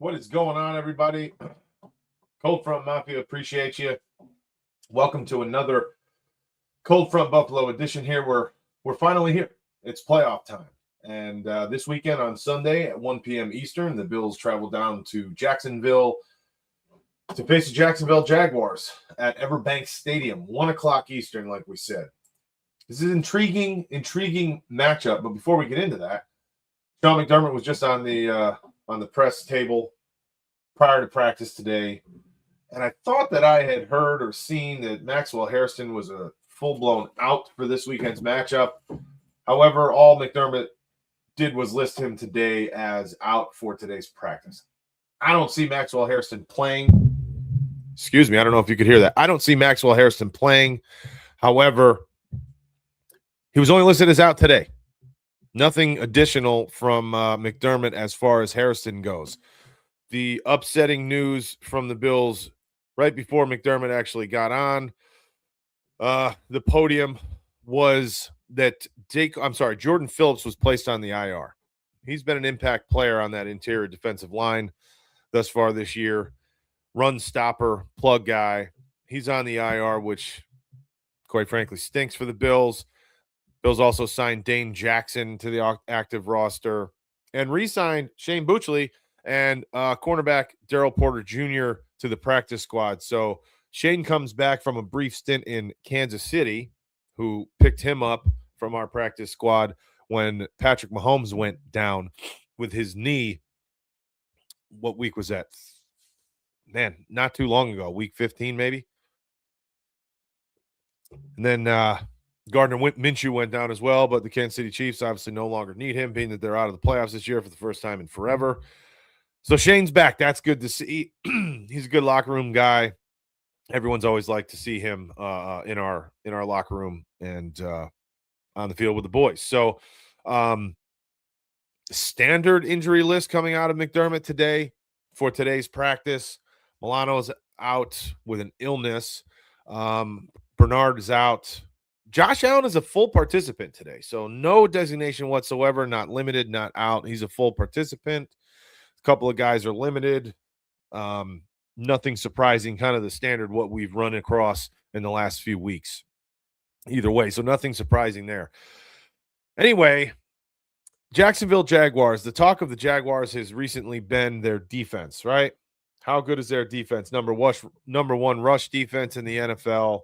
What is going on, everybody? Cold Front Mafia, appreciate you. Welcome to another Cold Front Buffalo edition here. We're finally here. It's playoff time. And this weekend on Sunday at 1 p.m. Eastern, the Bills travel down to Jacksonville to face the Jacksonville Jaguars at Everbank Stadium, 1 o'clock Eastern, like we said. This is an intriguing matchup. But before we get into that, Sean McDermott was just on the press table prior to practice today, and I thought that I had heard or seen that Maxwell Hairston was a full-blown out for this weekend's matchup. However, all McDermott did was list him today as out for today's practice. I don't see Maxwell Hairston playing. Excuse me, I don't know if you could hear that. I don't see Maxwell Hairston playing. However, he was only listed as out today. Nothing additional from McDermott as far as Hairston goes. The upsetting news from the Bills right before McDermott actually got on the podium was that Jordan Phillips was placed on the IR. He's been an impact player on that interior defensive line thus far this year. Run stopper, plug guy. He's on the IR, which quite frankly stinks for the Bills. Bills also signed Dane Jackson to the active roster and re-signed Shane Buchley and cornerback Daryl Porter Jr. to the practice squad. So Shane comes back from a brief stint in Kansas City, who picked him up from our practice squad when Patrick Mahomes went down with his knee. What week was that? Man, not too long ago, week 15 maybe. And then Gardner Minshew went down as well, but the Kansas City Chiefs obviously no longer need him, being that they're out of the playoffs this year for the first time in forever. So Shane's back. That's good to see. He's a good locker room guy. Everyone's always liked to see him in our locker room and on the field with the boys. So standard injury list coming out of McDermott today for today's practice. Milano's out with an illness. Bernard is out. Josh Allen is a full participant today, so no designation whatsoever, not limited, not out. He's a full participant. A couple of guys are limited. Nothing surprising, kind of the standard what we've run across in the last few weeks. Either way, so nothing surprising there. Anyway, Jacksonville Jaguars. The talk of the Jaguars has recently been their defense, right? How good is their defense? Number one rush defense in the NFL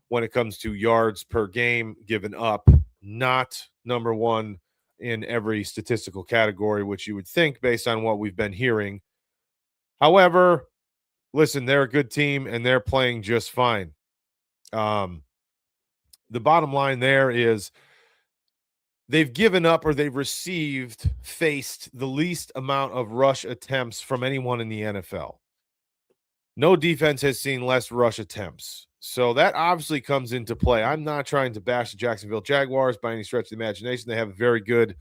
when it comes to yards per game given up. Not number one in every statistical category, which you would think based on what we've been hearing. However, listen, they're a good team and they're playing just fine. The bottom line there is they've given up or they've faced the least amount of rush attempts from anyone in the NFL. No defense has seen less rush attempts. So that obviously comes into play. I'm not trying to bash the Jacksonville Jaguars by any stretch of the imagination. They have a very good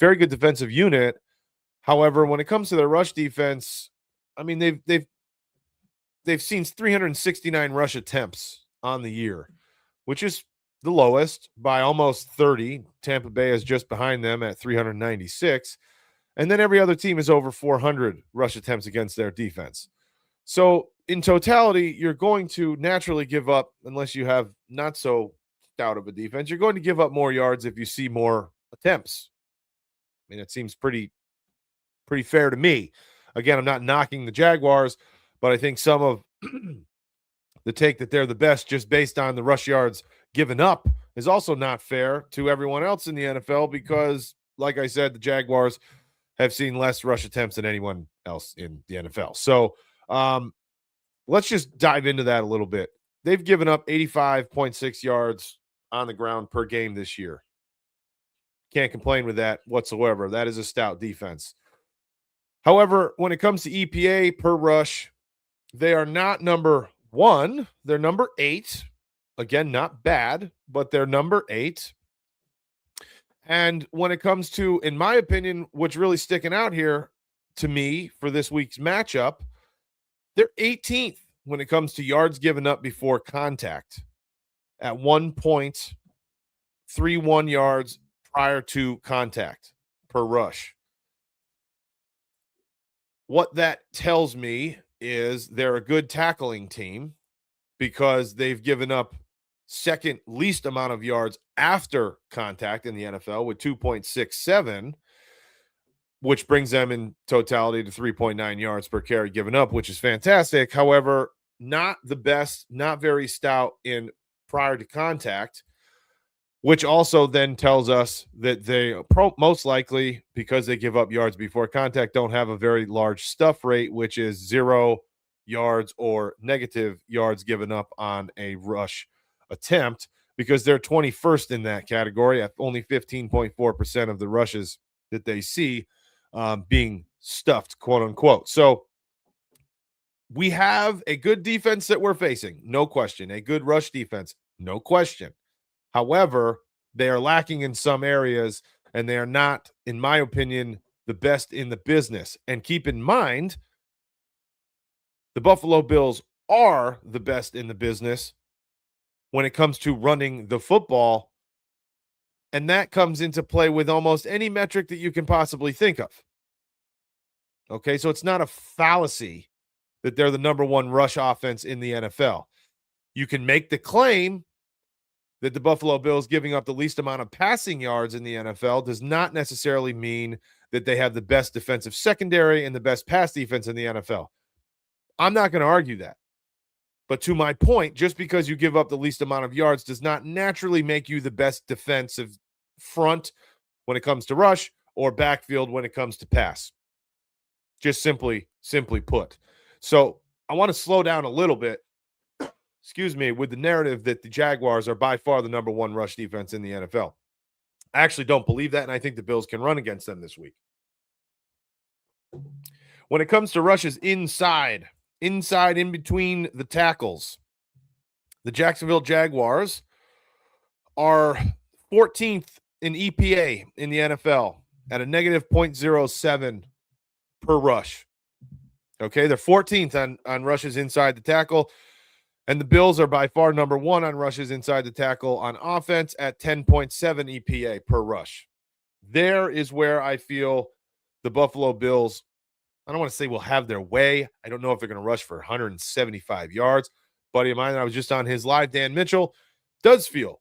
defensive unit. However, when it comes to their rush defense, I mean, they've seen 369 rush attempts on the year, which is the lowest by almost 30. Tampa Bay is just behind them at 396. And then every other team is over 400 rush attempts against their defense. So in totality, you're going to naturally give up, unless you have not so stout of a defense, you're going to give up more yards if you see more attempts. I mean, it seems pretty fair to me. Again, I'm not knocking the Jaguars, but I think some of the take that they're the best just based on the rush yards given up is also not fair to everyone else in the NFL because, like I said, the Jaguars have seen less rush attempts than anyone else in the NFL. So let's just dive into that a little bit. They've given up 85.6 yards on the ground per game this year. Can't complain with that whatsoever. That is a stout defense. However, when it comes to EPA per rush, they are not number one. They're number 8. Again, not bad, but they're number 8. And when it comes to, in my opinion, what's really sticking out here to me for this week's matchup, they're 18th when it comes to yards given up before contact at 1.31 yards prior to contact per rush. What that tells me is they're a good tackling team because they've given up second least amount of yards after contact in the NFL with 2.67, which brings them in totality to 3.9 yards per carry given up, which is fantastic. However, not the best, not very stout in prior to contact, which also then tells us that they most likely, because they give up yards before contact, don't have a very large stuff rate, which is 0 yards or negative yards given up on a rush attempt, because they're 21st in that category at only 15.4% of the rushes that they see being stuffed, quote unquote. So we have a good defense that we're facing, no question. A good rush defense, no question. However, they are lacking in some areas, and they are not, in my opinion, the best in the business. And keep in mind, the Buffalo Bills are the best in the business when it comes to running the football, and that comes into play with almost any metric that you can possibly think of. Okay, so it's not a fallacy that they're the number one rush offense in the NFL. You can make the claim that the Buffalo Bills giving up the least amount of passing yards in the NFL does not necessarily mean that they have the best defensive secondary and the best pass defense in the NFL. I'm not going to argue that. But to my point, just because you give up the least amount of yards does not naturally make you the best defensive front when it comes to rush or backfield when it comes to pass. Just simply put. So I want to slow down a little bit, with the narrative that the Jaguars are by far the number one rush defense in the NFL. I actually don't believe that, and I think the Bills can run against them this week. When it comes to rushes inside in between the tackles, the Jacksonville Jaguars are 14th in EPA in the NFL at a negative 0.07 per rush. Okay, they're 14th on rushes inside the tackle. And the Bills are by far number one on rushes inside the tackle on offense at 10.7 EPA per rush. There is where I feel the Buffalo Bills, I don't want to say will have their way. I don't know if they're going to rush for 175 yards. Buddy of mine, I was just on his live, Dan Mitchell, does feel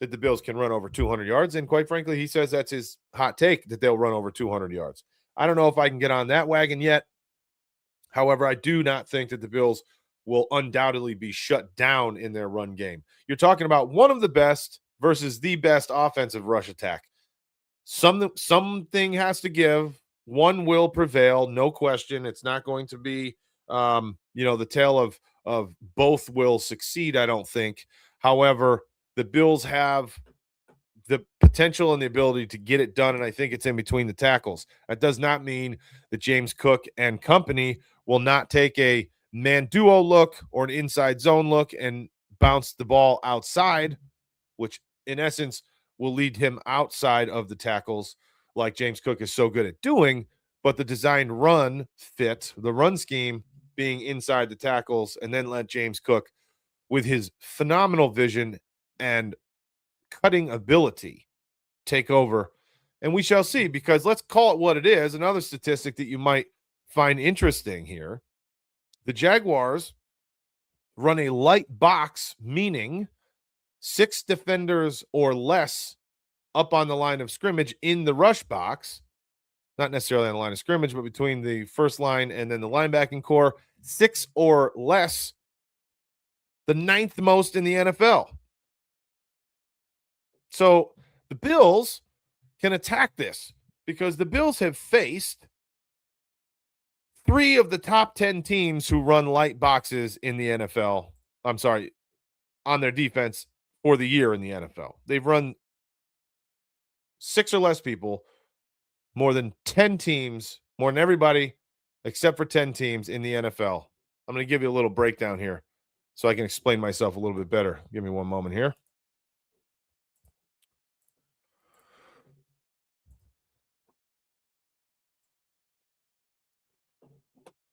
that the Bills can run over 200 yards. And quite frankly, he says that's his hot take, that they'll run over 200 yards. I don't know if I can get on that wagon yet. However, I do not think that the Bills will undoubtedly be shut down in their run game. You're talking about one of the best versus the best offensive rush attack. Something has to give. One will prevail, no question. It's not going to be, the tale of both will succeed, I don't think. However, the Bills have the potential and the ability to get it done, and I think it's in between the tackles. That does not mean that James Cook and company will not take a man duo look or an inside zone look and bounce the ball outside, which in essence will lead him outside of the tackles like James Cook is so good at doing. But the designed run fit, the run scheme being inside the tackles, and then let James Cook with his phenomenal vision and cutting ability take over. And we shall see, because let's call it what it is. Another statistic that you might find interesting here. The Jaguars run a light box, meaning 6 defenders or less up on the line of scrimmage in the rush box. Not necessarily on the line of scrimmage, but between the first line and then the linebacking core. 6 or less, the 9th most in the NFL. So the Bills can attack this because the Bills have faced 3 of the top 10 teams who run light boxes in the NFL. I'm sorry, on their defense for the year in the NFL. They've run 6 or less people, more than 10 teams, more than everybody except for 10 teams in the NFL. I'm going to give you a little breakdown here so I can explain myself a little bit better. Give me one moment here.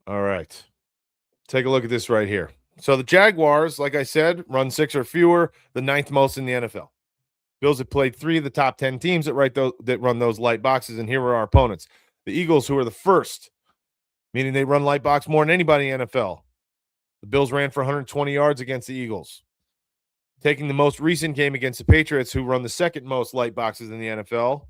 All right. Take a look at this right here. So the Jaguars, like I said, run 6 or fewer, the 9th most in the NFL. Bills have played 3 of the top 10 teams that run those light boxes, and here are our opponents. The Eagles, who are the first meaning they run light box more than anybody in the NFL. The Bills ran for 120 yards against the Eagles. Taking the most recent game against the Patriots, who run the second most light boxes in the NFL,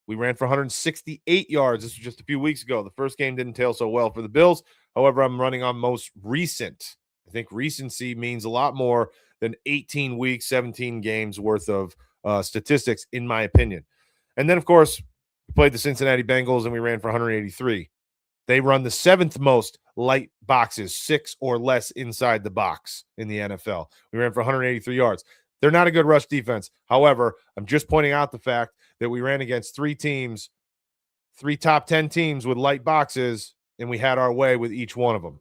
we ran for 168 yards. This was just a few weeks ago. The first game didn't tail so well for the Bills. However, I'm running on most recent. I think recency means a lot more than 18 weeks, 17 games worth of statistics, in my opinion. And then, of course, we played the Cincinnati Bengals and we ran for 183. They run the seventh most light boxes, 6 or less inside the box in the NFL. We ran for 183 yards. They're not a good rush defense. However, I'm just pointing out the fact that we ran against 3 teams, 3 top 10 teams with light boxes, and we had our way with each one of them.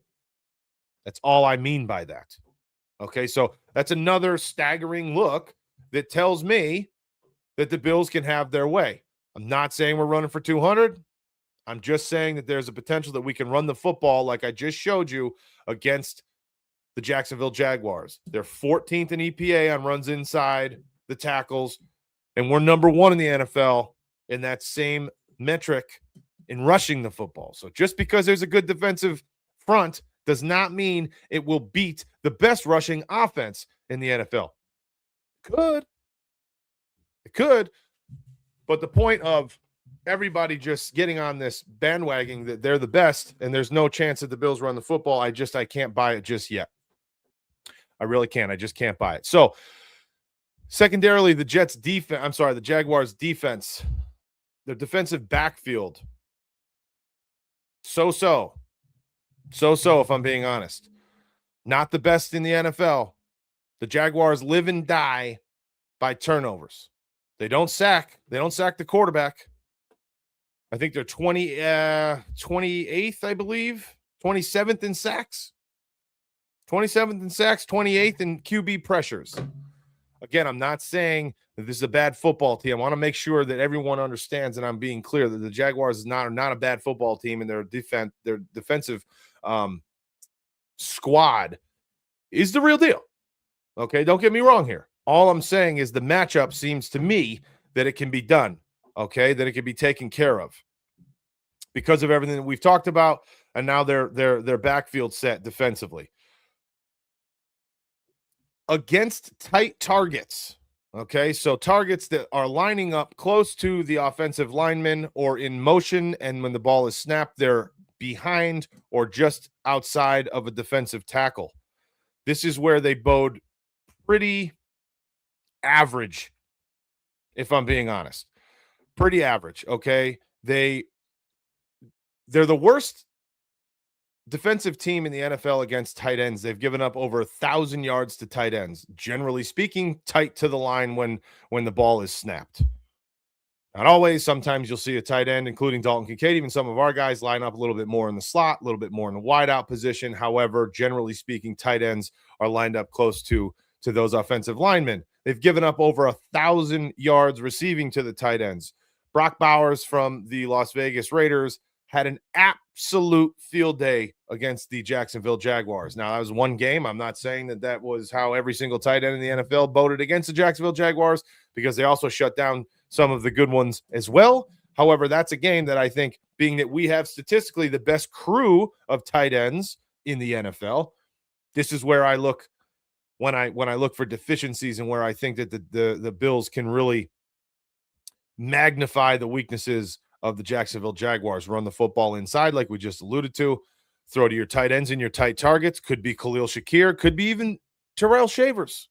That's all I mean by that. Okay, so that's another staggering look that tells me that the Bills can have their way. I'm not saying we're running for 200. I'm just saying that there's a potential that we can run the football like I just showed you against the Jacksonville Jaguars. They're 14th in EPA on runs inside the tackles, and we're number 1 in the NFL in that same metric in rushing the football. So just because there's a good defensive front does not mean it will beat the best rushing offense in the NFL. It could. But the point of everybody just getting on this bandwagon that they're the best and there's no chance that the Bills run the football, I can't buy it just yet. I really can't. I just can't buy it. So, secondarily, the Jaguars defense, their defensive backfield, so-so, if I'm being honest. Not the best in the NFL. The Jaguars live and die by turnovers. They don't sack. They don't sack the quarterback. I think they're 28th, I believe. 27th in sacks. 27th in sacks, 28th in QB pressures. Again, I'm not saying that this is a bad football team. I want to make sure that everyone understands, and I'm being clear, that the Jaguars are not a bad football team, and their defensive squad is the real deal. Okay, don't get me wrong here. All I'm saying is the matchup seems to me that it can be done, okay, that it can be taken care of because of everything that we've talked about, and now their backfield set defensively. Against tight targets, okay, so targets that are lining up close to the offensive lineman or in motion, and when the ball is snapped, they're behind or just outside of a defensive tackle. This is where they bode pretty average, if I'm being honest. Pretty average, okay? They're the worst defensive team in the NFL against tight ends. They've given up over 1,000 yards to tight ends, generally speaking, tight to the line when the ball is snapped. Not always. Sometimes you'll see a tight end, including Dalton Kincaid, even some of our guys line up a little bit more in the slot, a little bit more in the wideout position. However, generally speaking, tight ends are lined up close to those offensive linemen. They've given up over 1,000 yards receiving to the tight ends. Brock Bowers from the Las Vegas Raiders had an absolute field day against the Jacksonville Jaguars. Now, that was one game. I'm not saying that was how every single tight end in the NFL voted against the Jacksonville Jaguars, because they also shut down some of the good ones as well. However, that's a game that I think, being that we have statistically the best crew of tight ends in the NFL, this is where I look when I look for deficiencies and where I think that the Bills can really magnify the weaknesses of the Jacksonville Jaguars. Run the football inside, like we just alluded to. Throw to your tight ends and your tight targets. Could be Khalil Shakir. Could be even Terrell Shavers.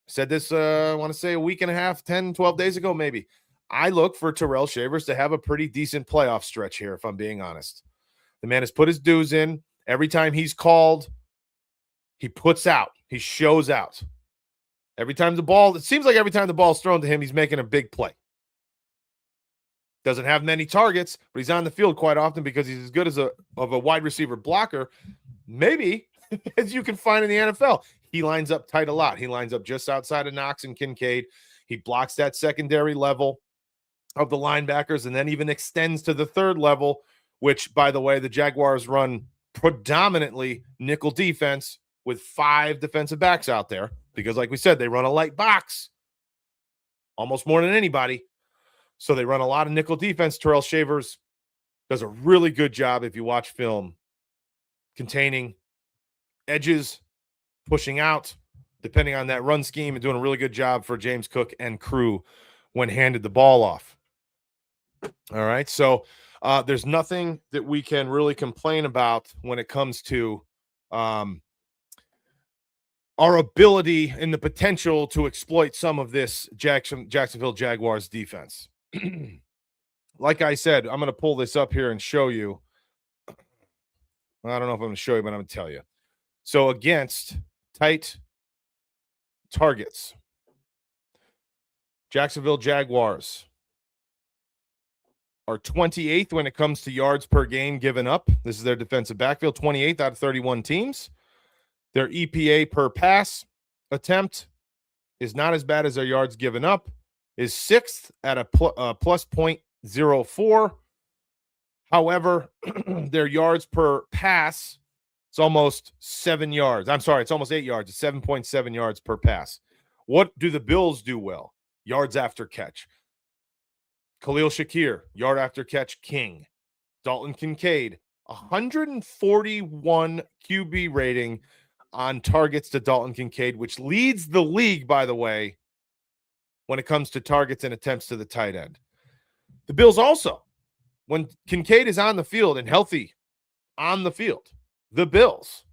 I said this, I want to say a week and a half, 10, 12 days ago, maybe. I look for Terrell Shavers to have a pretty decent playoff stretch here, if I'm being honest. The man has put his dues in. Every time he's called, he puts out. He shows out. It seems like every time the ball's thrown to him, he's making a big play. Doesn't have many targets, but he's on the field quite often because he's as good as a wide receiver blocker, maybe, as you can find in the NFL. He lines up tight a lot. He lines up just outside of Knox and Kincaid. He blocks that secondary level of the linebackers and then even extends to the third level, which, by the way, the Jaguars run predominantly nickel defense with 5 defensive backs out there because, like we said, they run a light box almost more than anybody. So they run a lot of nickel defense. Terrell Shavers does a really good job, if you watch film, containing edges, pushing out, depending on that run scheme, and doing a really good job for James Cook and crew when handed the ball off. All right, so there's nothing that we can really complain about when it comes to our ability and the potential to exploit some of this Jacksonville Jaguars defense. Like I said, I'm going to pull this up here and show you. I don't know if I'm going to show you, but I'm going to tell you. So against tight targets, Jacksonville Jaguars are 28th when it comes to yards per game given up. This is their defensive backfield, 28th out of 31 teams. Their EPA per pass attempt is not as bad as their yards given up, is 6th at a plus 0.04. However, their yards per pass, it's almost 7 yards. I'm sorry, it's almost 8 yards. It's 7.7 yards per pass. What do the Bills do well? Yards after catch. Khalil Shakir, yard after catch king. Dalton Kincaid, 141 QB rating on targets to Dalton Kincaid, which leads the league, by the way, when it comes to targets and attempts to the tight end. The Bills also, when Kincaid is on the field and healthy on the field, the Bills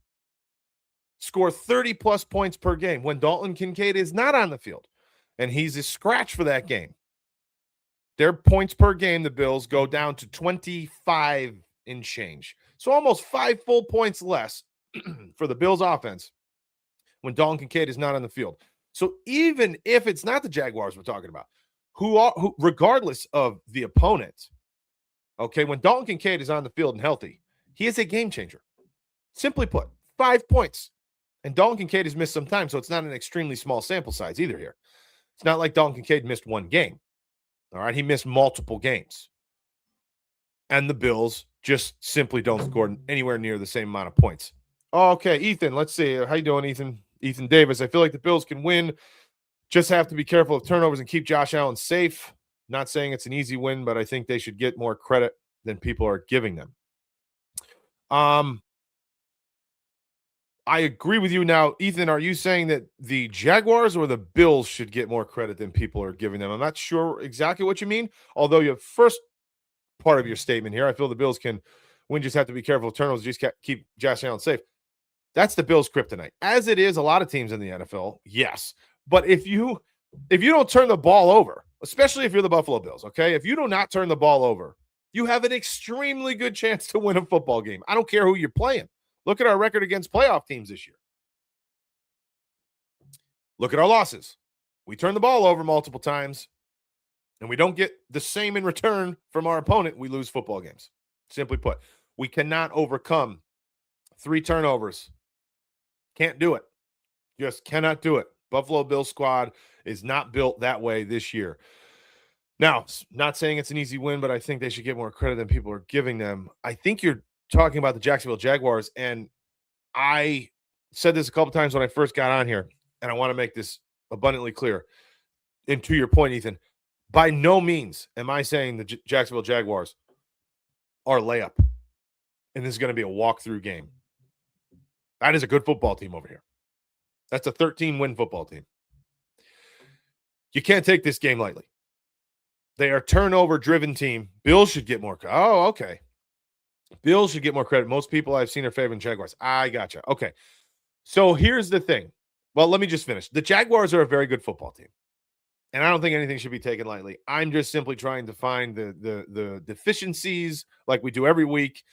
score 30-plus points per game. When Dalton Kincaid is not on the field and he's a scratch for that game, their points per game, the Bills, go down to 25 and change. So almost 5 full points less for the Bills offense when Dalton Kincaid is not on the field. So even if it's not the Jaguars we're talking about, who regardless of the opponent, okay, when Dalton Kincaid is on the field and healthy, he is a game changer. Simply put, 5 points. And Dalton Kincaid has missed some time, so it's not an extremely small sample size either here. It's not like Dalton Kincaid missed one game. All right, he missed multiple games. And the Bills just simply don't score anywhere near the same amount of points. Okay, Ethan, let's see. How you doing, Ethan? Ethan Davis. I feel like the Bills can win. Just have to be careful of turnovers and keep Josh Allen safe. Not saying it's an easy win, but I think they should get more credit than people are giving them. I agree with you now. Ethan, are you saying that the Jaguars or the Bills should get more credit than people are giving them? I'm not sure exactly what you mean, although your first part of your statement here, I feel the Bills can win, just have to be careful of turnovers, just keep Josh Allen safe. That's the Bills' kryptonite. As it is a lot of teams in the NFL, yes. But if you don't turn the ball over, especially if you're the Buffalo Bills, okay, if you do not turn the ball over, you have an extremely good chance to win a football game. I don't care who you're playing. Look at our record against playoff teams this year. Look at our losses. We turn the ball over multiple times, and we don't get the same in return from our opponent. We lose football games. Simply put, we cannot overcome 3 turnovers. Can't do it. Just cannot do it. Buffalo Bills squad is not built that way this year. Now, not saying it's an easy win, but I think they should get more credit than people are giving them. I think you're talking about the Jacksonville Jaguars, and I said this a couple times when I first got on here, and I want to make this abundantly clear. And to your point, Ethan, by no means am I saying the Jacksonville Jaguars are layup, and this is going to be a walkthrough game. That is a good football team over here. That's a 13-win football team. You can't take this game lightly. They are a turnover-driven team. Bills should get more. Oh, okay. Bills should get more credit. Most people I've seen are favoring Jaguars. I gotcha. Okay. So here's the thing. Well, let me just finish. The Jaguars are a very good football team, and I don't think anything should be taken lightly. I'm just simply trying to find the deficiencies, like we do every week,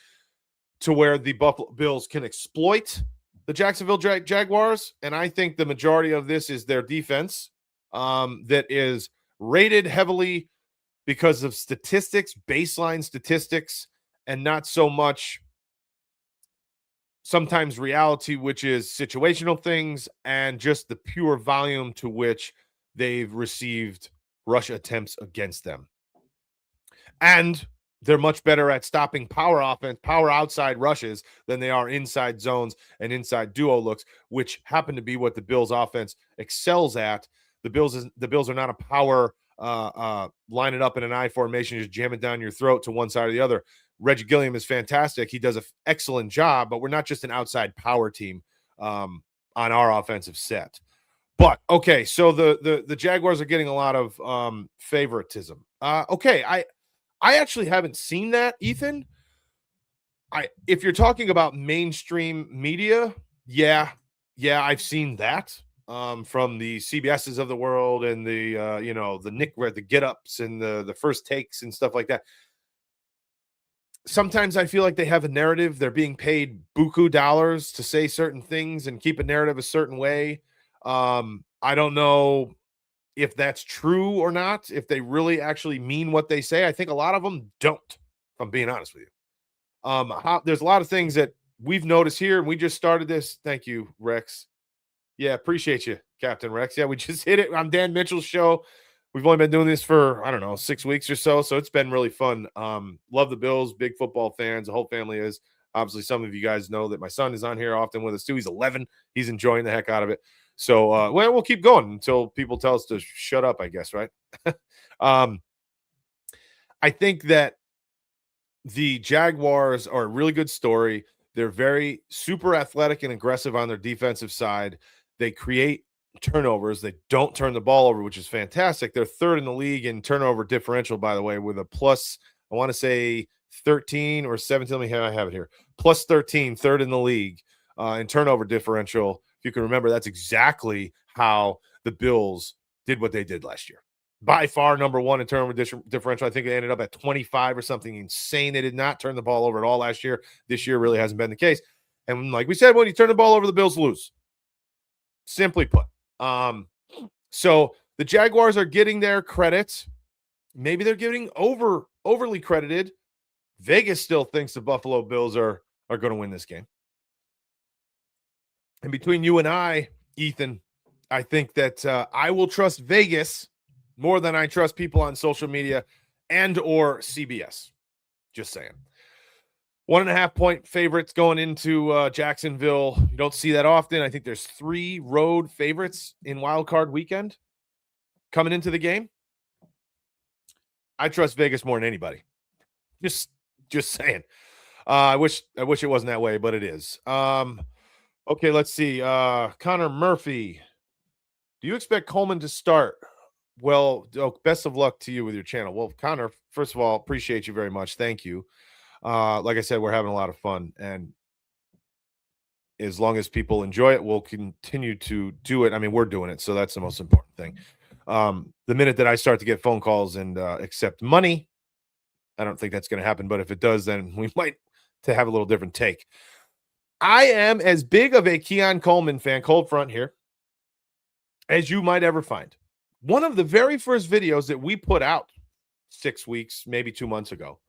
to where the Buffalo Bills can exploit the Jacksonville Jaguars, and I think the majority of this is their defense that is rated heavily because of statistics, baseline statistics, and not so much sometimes reality, which is situational things and just the pure volume to which they've received rush attempts against them. And they're much better at stopping power outside rushes than they are inside zones and inside duo looks, which happen to be what the Bills offense excels at. The Bills are not a power line it up in an I formation, just jam it down your throat to one side or the other. Reggie Gilliam is fantastic. He does an excellent job, but we're not just an outside power team on our offensive set. But okay, so the Jaguars are getting a lot of favoritism. Okay, I actually haven't seen that, Ethan. If you're talking about mainstream media, yeah, I've seen that from the CBSs of the world and the the Nick, the Get Ups and the First Takes and stuff like that. Sometimes I feel like they have a narrative. They're being paid buku dollars to say certain things and keep a narrative a certain way. I don't know if that's true or not, if they really actually mean what they say. I think a lot of them don't, if I'm being honest with you. There's a lot of things that we've noticed here, and we just started this. Thank you, Rex. Yeah, appreciate you, Captain Rex. Yeah, we just hit it on Dan Mitchell's show. We've only been doing this for, I don't know, 6 weeks or so it's been really fun. Love the Bills, big football fans. The whole family is. Obviously, some of you guys know that my son is on here often with us too. He's 11. He's enjoying the heck out of it. So, we'll keep going until people tell us to shut up, I guess, right? I think that the Jaguars are a really good story. They're very super athletic and aggressive on their defensive side. They create turnovers. They don't turn the ball over, which is fantastic. They're third in the league in turnover differential, by the way, with a plus, I want to say 13 or 17. Let me have it here. Plus 13, third in the league in turnover differential. If you can remember, that's exactly how the Bills did what they did last year. By far, number one in turnover differential. I think they ended up at 25 or something insane. They did not turn the ball over at all last year. This year really hasn't been the case. And like we said, when you turn the ball over, the Bills lose. Simply put. So the Jaguars are getting their credit. Maybe they're getting overly credited. Vegas still thinks the Buffalo Bills are going to win this game. And between you and I, Ethan, I think that I will trust Vegas more than I trust people on social media and or CBS. Just saying. 1.5 point favorites going into Jacksonville. You don't see that often. I think there's 3 road favorites in Wildcard weekend coming into the game. I trust Vegas more than anybody. Just saying. I wish it wasn't that way, but it is. Okay, let's see. Connor Murphy. Do you expect Coleman to start? Well, best of luck to you with your channel. Well, Connor, first of all, appreciate you very much. Thank you. Like I said, we're having a lot of fun, and as long as people enjoy it, we'll continue to do it. I mean, we're doing it, so that's the most important thing. The minute that I start to get phone calls and accept money, I don't think that's going to happen, but if it does, then we might to have a little different take. I am as big of a Keon Coleman fan, cold front here, as you might ever find. One of the very first videos that we put out 6 weeks, maybe 2 months ago,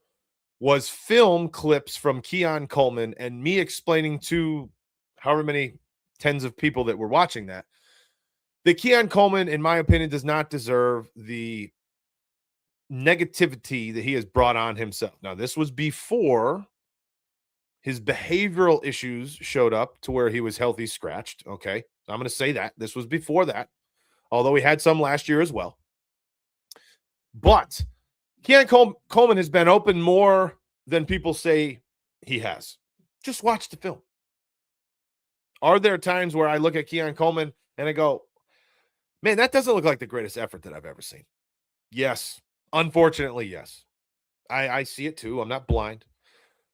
was film clips from Keon Coleman and me explaining to however many tens of people that were watching that Keon Coleman, in my opinion, does not deserve the negativity that he has brought on himself. Now, this was before his behavioral issues showed up to where he was healthy scratched. Okay. So I'm going to say that this was before that, although he had some last year as well. But Keon Coleman has been open more than people say he has. Just watch the film. Are there times where I look at Keon Coleman and I go, man, that doesn't look like the greatest effort that I've ever seen? Yes. Unfortunately, yes. I see it too. I'm not blind.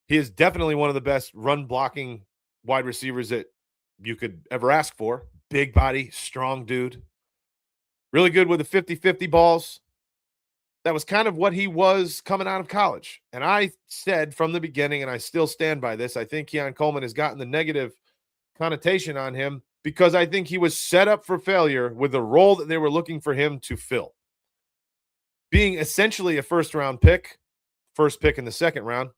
He is definitely one of the best run blocking wide receivers that you could ever ask for. Big body, strong dude. Really good with the 50-50 balls. That was kind of what he was coming out of college. And I said from the beginning, and I still stand by this, I think Keon Coleman has gotten the negative connotation on him because I think he was set up for failure with the role that they were looking for him to fill. Being essentially a first-round pick, first pick in the second round,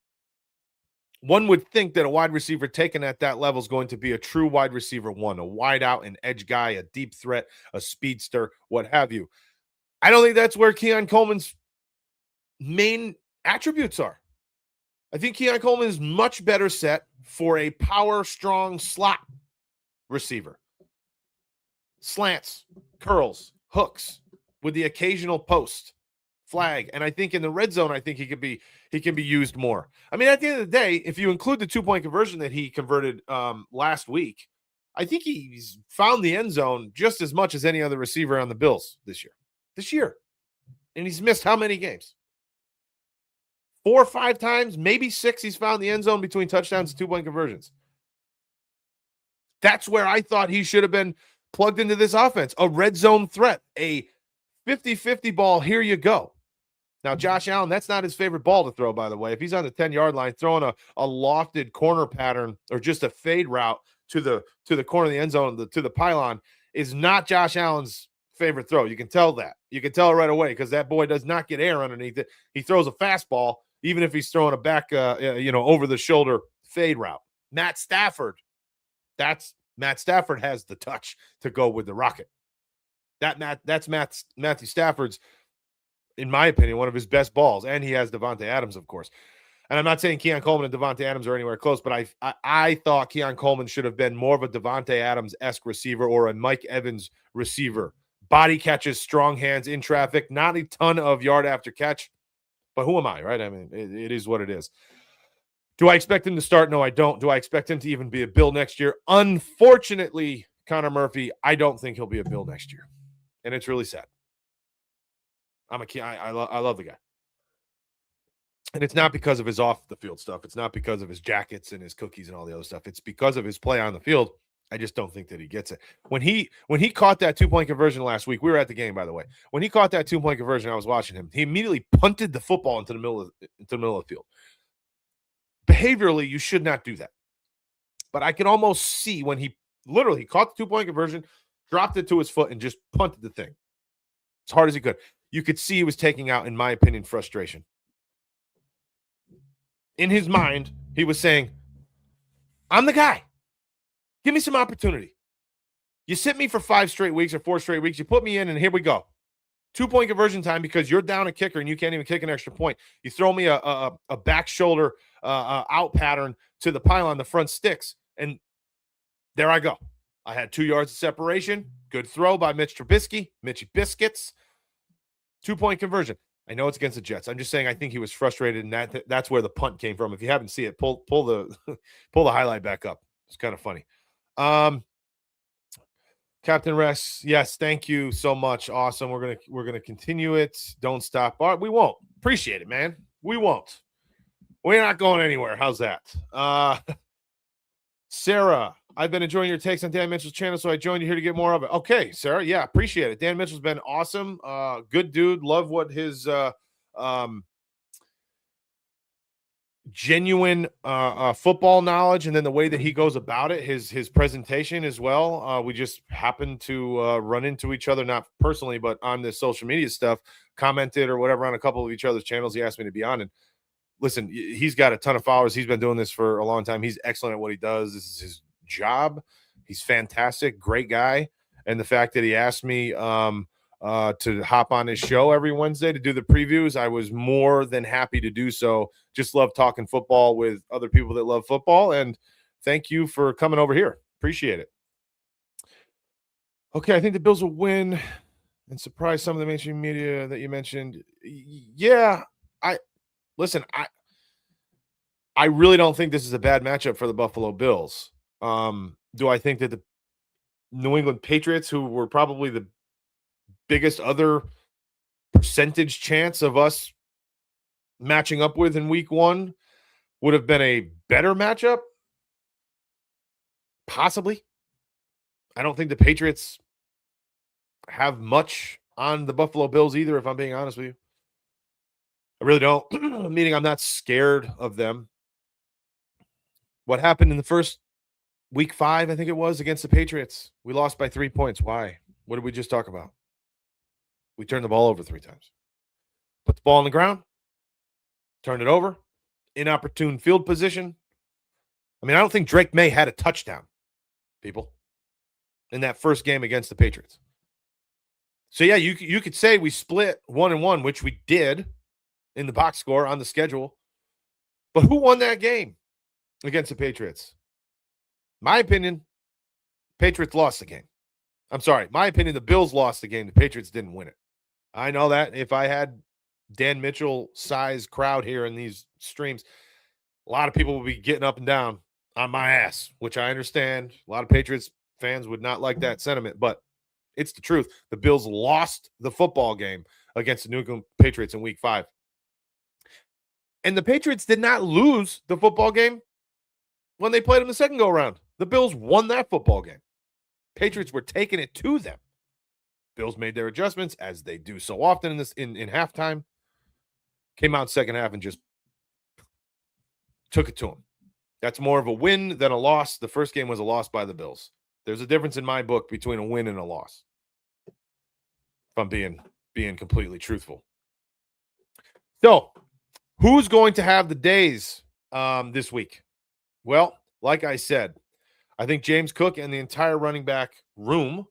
one would think that a wide receiver taken at that level is going to be a true wide receiver one, a wide out, an edge guy, a deep threat, a speedster, what have you. I don't think that's where Keon Coleman's main attributes are. I think Keon Coleman is much better set for a power, strong slot receiver. Slants, curls, hooks. with the occasional post flag. And I think in the red zone, I think he can be used more. I mean, at the end of the day, if you include the 2-point conversion that he converted last week, I think he's found the end zone just as much as any other receiver on the Bills this year. And he's missed how many games? 4 or 5 times, maybe 6. He's found the end zone between touchdowns and 2-point conversions. That's where I thought he should have been plugged into this offense. A red zone threat, a 50-50 ball. Here you go. Now, Josh Allen, that's not his favorite ball to throw, by the way. If he's on the 10-yard line throwing a lofted corner pattern or just a fade route to the corner of the end zone, to the pylon, is not Josh Allen's favorite throw. You can tell that. You can tell it right away because that boy does not get air underneath it. He throws a fastball, even if he's throwing a back, over-the-shoulder fade route. Matt Stafford has the touch to go with the rocket. That's Matthew Stafford's, in my opinion, one of his best balls. And he has Devontae Adams, of course. And I'm not saying Keon Coleman and Devontae Adams are anywhere close, but I thought Keon Coleman should have been more of a Devontae Adams-esque receiver or a Mike Evans receiver. Body catches, strong hands in traffic, not a ton of yard after catch. But who am I, right? I mean, it is what it is. Do I expect him to start? No, I don't. Do I expect him to even be a Bill next year? Unfortunately, Connor Murphy, I don't think he'll be a Bill next year. And it's really sad. I love the guy. And it's not because of his off-the-field stuff. It's not because of his jackets and his cookies and all the other stuff. It's because of his play on the field. I just don't think that he gets it. When he caught that 2-point conversion last week, we were at the game, by the way. When he caught that 2-point conversion, I was watching him. He immediately punted the football into the middle of the field. Behaviorally, you should not do that. But I can almost see when he literally caught the 2-point conversion, dropped it to his foot, and just punted the thing as hard as he could. You could see he was taking out, in my opinion, frustration. In his mind, he was saying, I'm the guy. Give me some opportunity. You sit me for 5 straight weeks or 4 straight weeks. You put me in, and here we go. 2-point conversion time because you're down a kicker and you can't even kick an extra point. You throw me a back shoulder out pattern to the pylon, the front sticks, and there I go. I had 2 yards of separation. Good throw by Mitch Trubisky. Mitchy Biscuits. 2-point conversion. I know it's against the Jets. I'm just saying I think he was frustrated, and that's where the punt came from. If you haven't seen it, pull the pull the highlight back up. It's kind of funny. Captain Rex, yes, thank you so much. Awesome. We're gonna continue it. Don't stop. We won't. Appreciate it, man. We won't. We're not going anywhere. How's that? Sarah, I've been enjoying your takes on Dan Mitchell's channel, so I joined you here to get more of it. Okay, Sarah. Yeah, appreciate it. Dan Mitchell's been awesome. Good dude. Love what his genuine football knowledge and then the way that he goes about it, his presentation as well. We just happened to run into each other, not personally, but on this social media stuff, commented or whatever on a couple of each other's channels. He asked me to be on, and listen, he's got a ton of followers. He's been doing this for a long time. He's excellent at what he does. This is his job. He's fantastic, great guy. And the fact that he asked me to hop on his show every Wednesday to do the previews, I was more than happy to do so. Just love talking football with other people that love football. And thank you for coming over here. Appreciate it. Okay, I think the Bills will win and surprise some of the mainstream media that you mentioned. Yeah, I really don't think this is a bad matchup for the Buffalo Bills. Do I think that the New England Patriots, who were probably the biggest other percentage chance of us matching up with in week 1, would have been a better matchup? Possibly. I don't think the Patriots have much on the Buffalo Bills either, if I'm being honest with you. I really don't. Meaning I'm not scared of them. What happened in the first week 5, I think it was, against the Patriots? We lost by 3 points. Why? What did we just talk about? We turned the ball over 3 times. Put the ball on the ground. Turned it over. Inopportune field position. I mean, I don't think Drake May had a touchdown, people, in that first game against the Patriots. So, yeah, you could say we split 1-1, which we did in the box score on the schedule. But who won that game against the Patriots? My opinion, Patriots lost the game. I'm sorry. My opinion, the Bills lost the game. The Patriots didn't win it. I know that if I had Dan Mitchell size crowd here in these streams, a lot of people will be getting up and down on my ass, which I understand. A lot of Patriots fans would not like that sentiment, but it's the truth. The Bills lost the football game against the New England Patriots in week 5. And the Patriots did not lose the football game when they played them the second go-around. The Bills won that football game. Patriots were taking it to them. Bills made their adjustments, as they do so often in halftime. Came out second half and just took it to them. That's more of a win than a loss. The first game was a loss by the Bills. There's a difference in my book between a win and a loss, if I'm being completely truthful. So, who's going to have the days this week? Well, like I said, I think James Cook and the entire running back room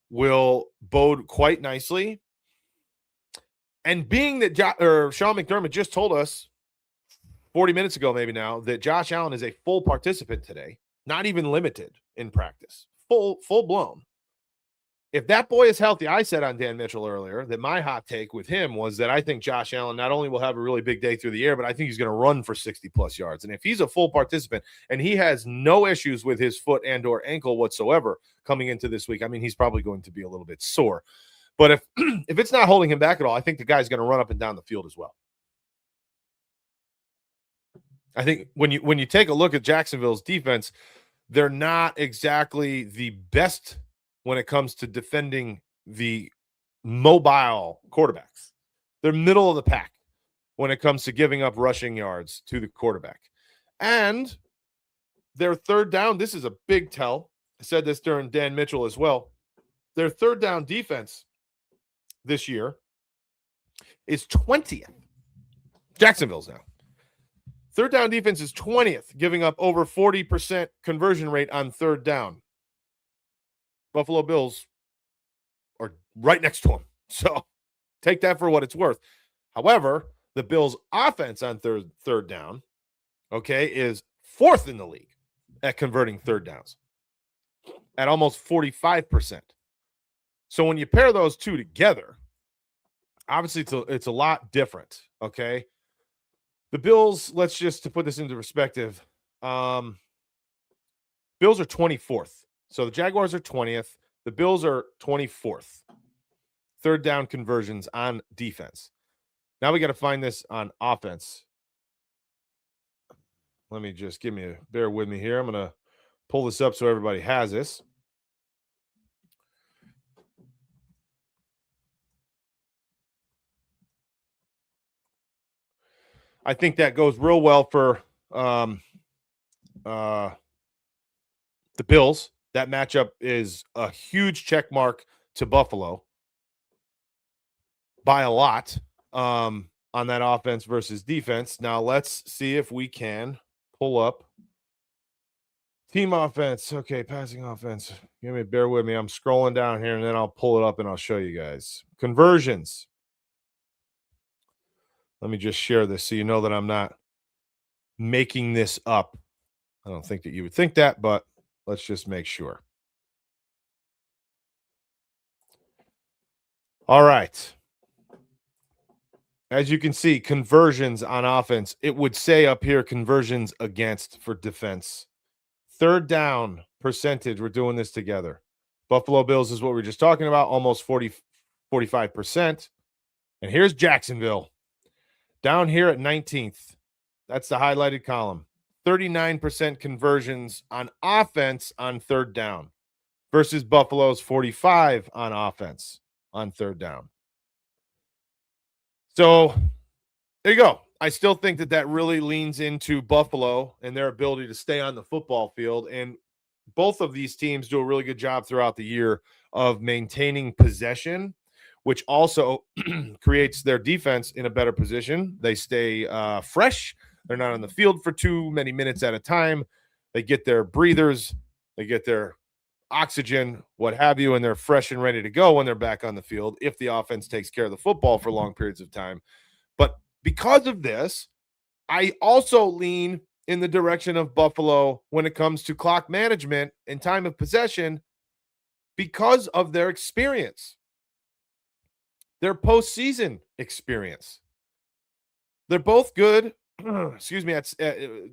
will bode quite nicely. And being that Sean McDermott just told us 40 minutes ago, maybe now, that Josh Allen is a full participant today, not even limited in practice, full blown. If that boy is healthy, I said on Dan Mitchell earlier that my hot take with him was that I think Josh Allen not only will have a really big day through the air, but I think he's going to run for 60-plus yards. And if he's a full participant and he has no issues with his foot and or ankle whatsoever coming into this week, I mean, he's probably going to be a little bit sore. But if it's not holding him back at all, I think the guy's going to run up and down the field as well. I think when you take a look at Jacksonville's defense, they're not exactly the best when it comes to defending the mobile quarterbacks. They're middle of the pack when it comes to giving up rushing yards to the quarterback. And their third down, this is a big tell. I said this during Dan Mitchell as well. Their third down defense this year is 20th. Jacksonville's now. Third down defense is 20th, giving up over 40% conversion rate on third down. Buffalo Bills are right next to them. So take that for what it's worth. However, the Bills' offense on third down, is 4th in the league at converting third downs at almost 45%. So when you pair those two together, obviously it's a lot different, okay? The Bills, let's just to put this into perspective, Bills are 24th. So the Jaguars are 20th. The Bills are 24th. Third down conversions on defense. Now we got to find this on offense. Let me just bear with me here. I'm going to pull this up so everybody has this. I think that goes real well for the Bills. That matchup is a huge check mark to Buffalo by a lot on that offense versus defense. Now let's see if we can pull up team offense. Okay, passing offense. Bear with me. I'm scrolling down here and then I'll pull it up and I'll show you guys. Conversions. Let me just share this so you know that I'm not making this up. I don't think that you would think that, but let's just make sure. All right. As you can see, conversions on offense. It would say up here conversions against for defense. Third down percentage. We're doing this together. Buffalo Bills is what we were just talking about, almost 45%. And here's Jacksonville. Down here at 19th. That's the highlighted column. 39% conversions on offense on third down versus Buffalo's 45 on offense on third down. So there you go. I still think that really leans into Buffalo and their ability to stay on the football field. And both of these teams do a really good job throughout the year of maintaining possession, which also creates their defense in a better position. They stay fresh. They're not on the field for too many minutes at a time. They get their breathers, they get their oxygen, what have you, and they're fresh and ready to go when they're back on the field if the offense takes care of the football for long periods of time. But because of this, I also lean in the direction of Buffalo when it comes to clock management and time of possession because of their experience. their postseason experience. They're both good. Excuse me.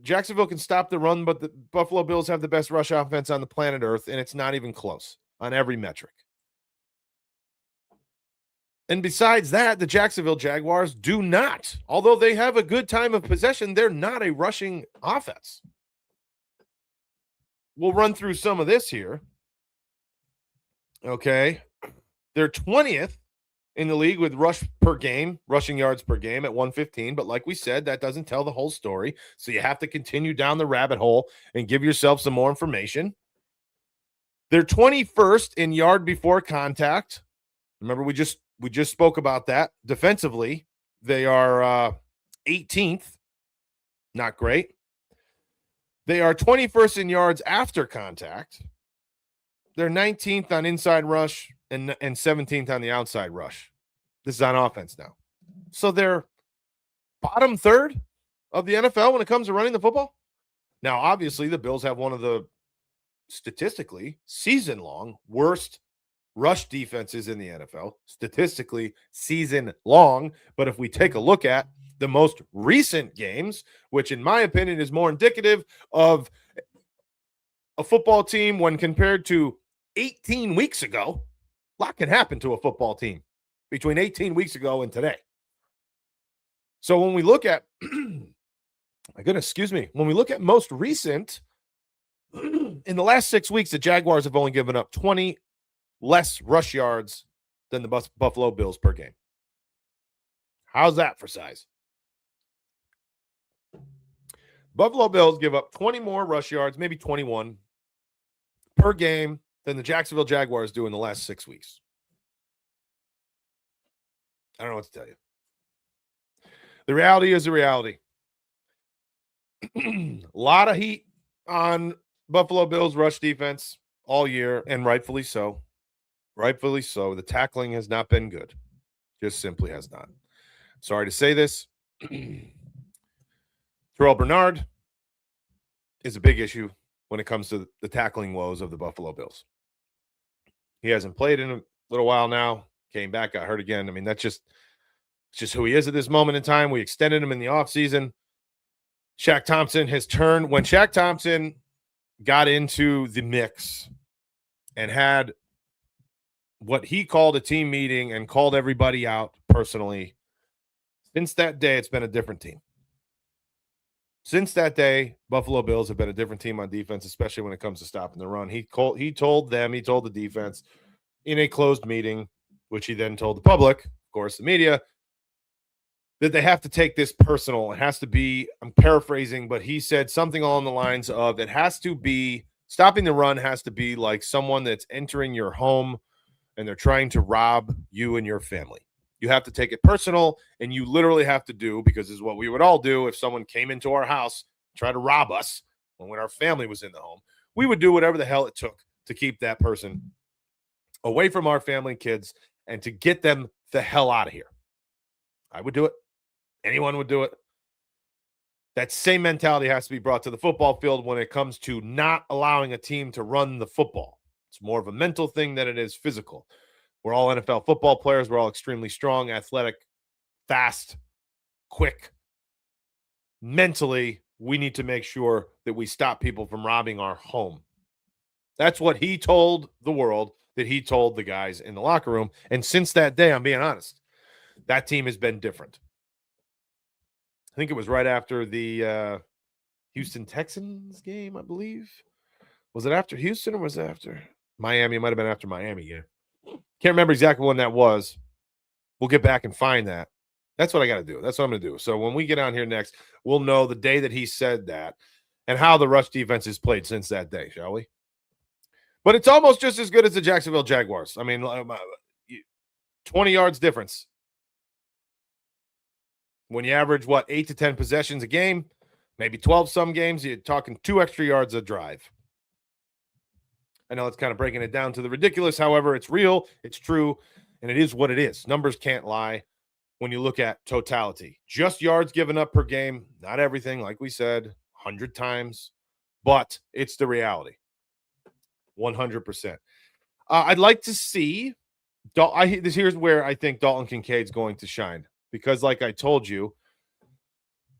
Jacksonville can stop the run, but the Buffalo Bills have the best rush offense on the planet Earth, and it's not even close on every metric. And besides that, the Jacksonville Jaguars do not. Although they have a good time of possession, they're not a rushing offense. We'll run through some of this here. Okay. They're 20th in the league with rushing yards per game at 115. But like we said, that doesn't tell the whole story. So you have to continue down the rabbit hole and give yourself some more information. They're 21st in yard before contact. Remember, we just spoke about that. Defensively, they are 18th. Not great. They are 21st in yards after contact. They're 19th on inside rush and 17th on the outside rush. This is on offense now. So they're bottom third of the NFL when it comes to running the football. Now, obviously, the Bills have one of the statistically season-long worst rush defenses in the NFL. Statistically season-long. But if we take a look at the most recent games, which in my opinion is more indicative of a football team when compared to 18 weeks ago, a lot can happen to a football team between 18 weeks ago and today. So when we look at, when we look at most recent, in the last 6 weeks, the Jaguars have only given up 20 less rush yards than the Buffalo Bills per game. How's that for size? Buffalo Bills give up 20 more rush yards, maybe 21 per game than the Jacksonville Jaguars do in the last 6 weeks. I don't know what to tell you. The reality is the reality. A lot of heat on Buffalo Bills rush defense all year, and rightfully so. Rightfully so. The tackling has not been good. Just simply has not. Sorry to say this. Terrell Bernard is a big issue when it comes to the tackling woes of the Buffalo Bills. He hasn't played in a little while now. Came back, got hurt again. I mean, it's just who he is at this moment in time. We extended him in the offseason. Shaq Thompson has turned. When Shaq Thompson got into the mix and had what he called a team meeting and called everybody out personally, since that day, it's been a different team. Since that day, Buffalo Bills have been a different team on defense, especially when it comes to stopping the run. He told the defense in a closed meeting, which he then told the public, of course, the media, that they have to take this personal. It has to be, I'm paraphrasing, but he said something along the lines of, it has to be, stopping the run has to be like someone that's entering your home and they're trying to rob you and your family. You have to take it personal, and you literally have to do, because this is what we would all do if someone came into our house, try to rob us when our family was in the home. We would do whatever the hell it took to keep that person away from our family and kids and to get them the hell out of here. I would do it. Anyone would do it. That same mentality has to be brought to the football field when it comes to not allowing a team to run the football. It's more of a mental thing than it is physical. We're all NFL football players. We're all extremely strong, athletic, fast, quick. Mentally, we need to make sure that we stop people from robbing our home. That's what he told the world, that he told the guys in the locker room. And since that day, I'm being honest, that team has been different. I think it was right after the Houston Texans game, I believe. Was it after Houston or was it after Miami? It might have been after Miami, yeah. Can't remember exactly when that was. We'll get back and find that. That's what I got to do. That's what I'm going to do. So when we get on here next, we'll know the day that he said that and how the rush defense has played since that day, shall we? But it's almost just as good as the Jacksonville Jaguars. I mean, 20 yards difference. When you average, 8 to 10 possessions a game, maybe 12 some games, you're talking 2 extra yards a drive. I know it's kind of breaking it down to the ridiculous. However, it's real, it's true, and it is what it is. Numbers can't lie when you look at totality. Just yards given up per game, not everything, like we said, 100 times, but it's the reality. 100%. I'd like to see Here's where I think Dalton Kincaid's going to shine, because like I told you,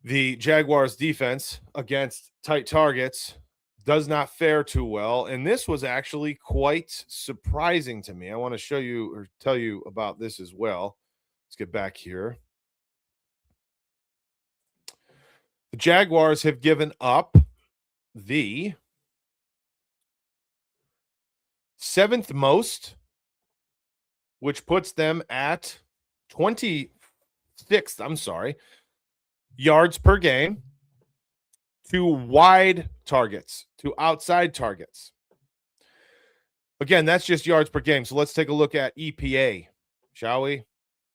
the Jaguars defense against tight targets does not fare too well. And this was actually quite surprising to me. I want to show you or tell you about this as well. Let's get back here. The Jaguars have given up the 7th most, which puts them at 26th, yards per game to wide targets, to outside targets. Again, that's just yards per game. So let's take a look at EPA, shall we?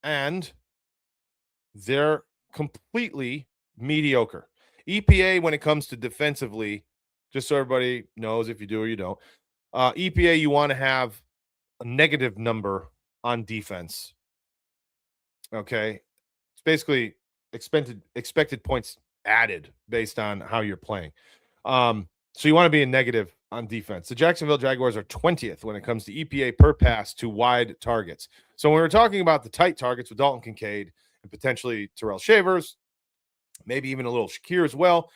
And they're completely mediocre. EPA, when it comes to defensively, just so everybody knows if you do or you don't, EPA, you want to have a negative number on defense. Okay. It's basically expected points added based on how you're playing. So you want to be a negative on defense. The Jacksonville Jaguars are 20th when it comes to EPA per pass to wide targets. So when we're talking about the tight targets with Dalton Kincaid and potentially Terrell Shavers, maybe even a little Shakir as well,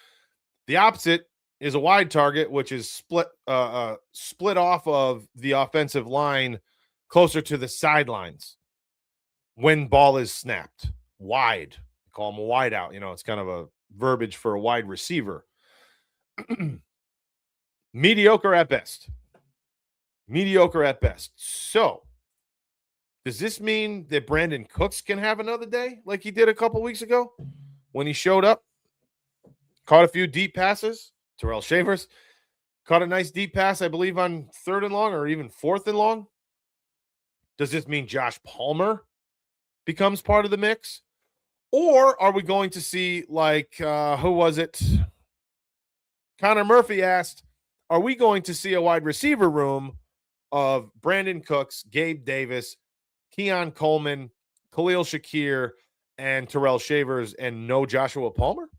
the opposite is a wide target, which is split off of the offensive line closer to the sidelines when ball is snapped. Wide. We call them a wide out. It's kind of a verbiage for a wide receiver. Mediocre at best. So, does this mean that Brandon Cooks can have another day like he did a couple weeks ago when he showed up? Caught a few deep passes. Terrell Shavers caught a nice deep pass, I believe, on 3rd and long or even 4th and long. Does this mean Josh Palmer becomes part of the mix? Or are we going to see, like, who was it? Connor Murphy asked, are we going to see a wide receiver room of Brandon Cooks, Gabe Davis, Keon Coleman, Khalil Shakir, and Terrell Shavers, and no Joshua Palmer?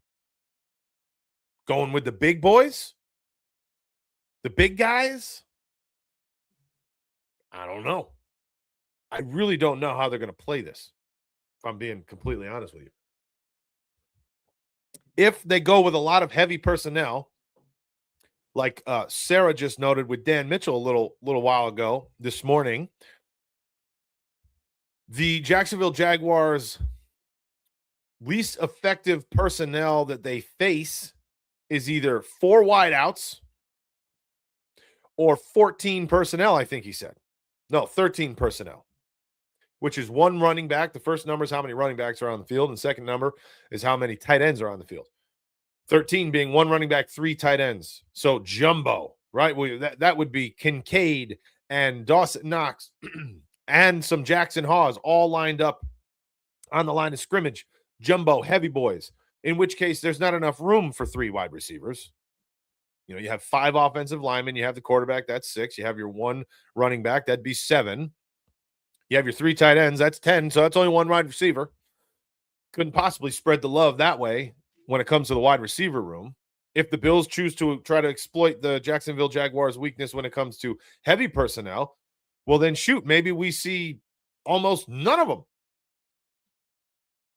Going with the big boys? The big guys? I don't know. I really don't know how they're going to play this, if I'm being completely honest with you. If they go with a lot of heavy personnel, like Sarah just noted with Dan Mitchell a little while ago this morning, the Jacksonville Jaguars' least effective personnel that they face is either 4 wideouts or 14 personnel, I think he said. No, 13 personnel, which is 1 running back. The first number is how many running backs are on the field, and the second number is how many tight ends are on the field. 13 being 1 running back, 3 tight ends. So jumbo, right? That would be Kincaid and Dawson Knox and some Jackson Hawes all lined up on the line of scrimmage. Jumbo, heavy boys, in which case there's not enough room for 3 wide receivers. You have 5 offensive linemen. You have the quarterback, that's 6. You have your 1 running back, that'd be 7. You have your 3 tight ends, that's 10. So that's only 1 wide receiver. Couldn't possibly spread the love that way when it comes to the wide receiver room. If the Bills choose to try to exploit the Jacksonville Jaguars' weakness when it comes to heavy personnel, well, then shoot, maybe we see almost none of them.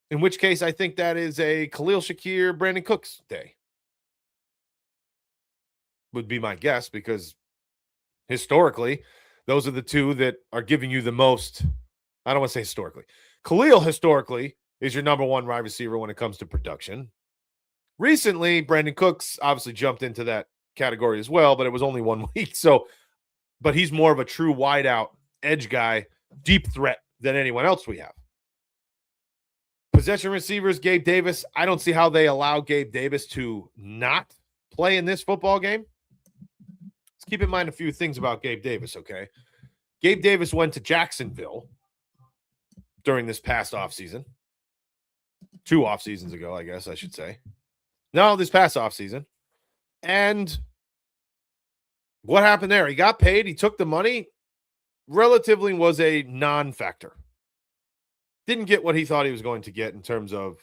In which case, I think that is a Khalil Shakir, Brandon Cooks day. Would be my guess, because historically, those are the 2 that are giving you the most. I don't want to say historically. Khalil historically is your number 1 wide receiver when it comes to production. Recently, Brandon Cooks obviously jumped into that category as well, but it was only 1 week. But he's more of a true wideout edge guy, deep threat than anyone else we have. Possession receivers, Gabe Davis. I don't see how they allow Gabe Davis to not play in this football game. Let's keep in mind a few things about Gabe Davis, okay? Gabe Davis went to Jacksonville during this past offseason. 2 off seasons ago, I guess I should say. No, this past offseason. And what happened there? He got paid. He took the money. Relatively was a non-factor. Didn't get what he thought he was going to get in terms of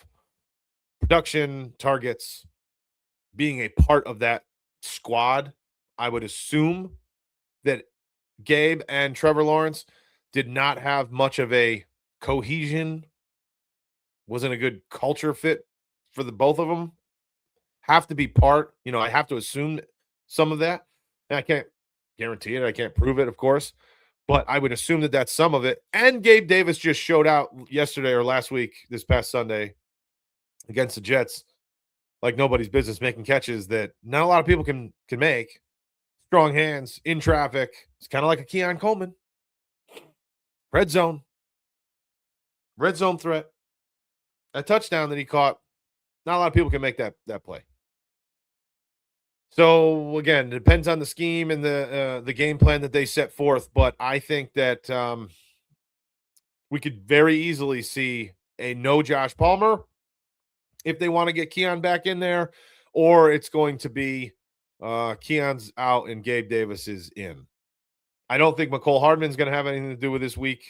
production, targets, being a part of that squad. I would assume that Gabe and Trevor Lawrence, did not have much of a cohesion, wasn't a good culture fit for the both of them. Have to be part, I have to assume some of that. And I can't guarantee it. I can't prove it, of course, but I would assume that that's some of it. And Gabe Davis just showed out yesterday or last week, this past Sunday against the Jets, like nobody's business, making catches that not a lot of people can make. Strong hands in traffic. It's kind of like a Keon Coleman. Red zone threat. A touchdown that he caught. Not a lot of people can make that play. So again, it depends on the scheme and the game plan that they set forth. But I think that we could very easily see a no Josh Palmer if they want to get Keon back in there, or it's going to be Keon's out and Gabe Davis is in. I don't think McCole Hardman's going to have anything to do with this week.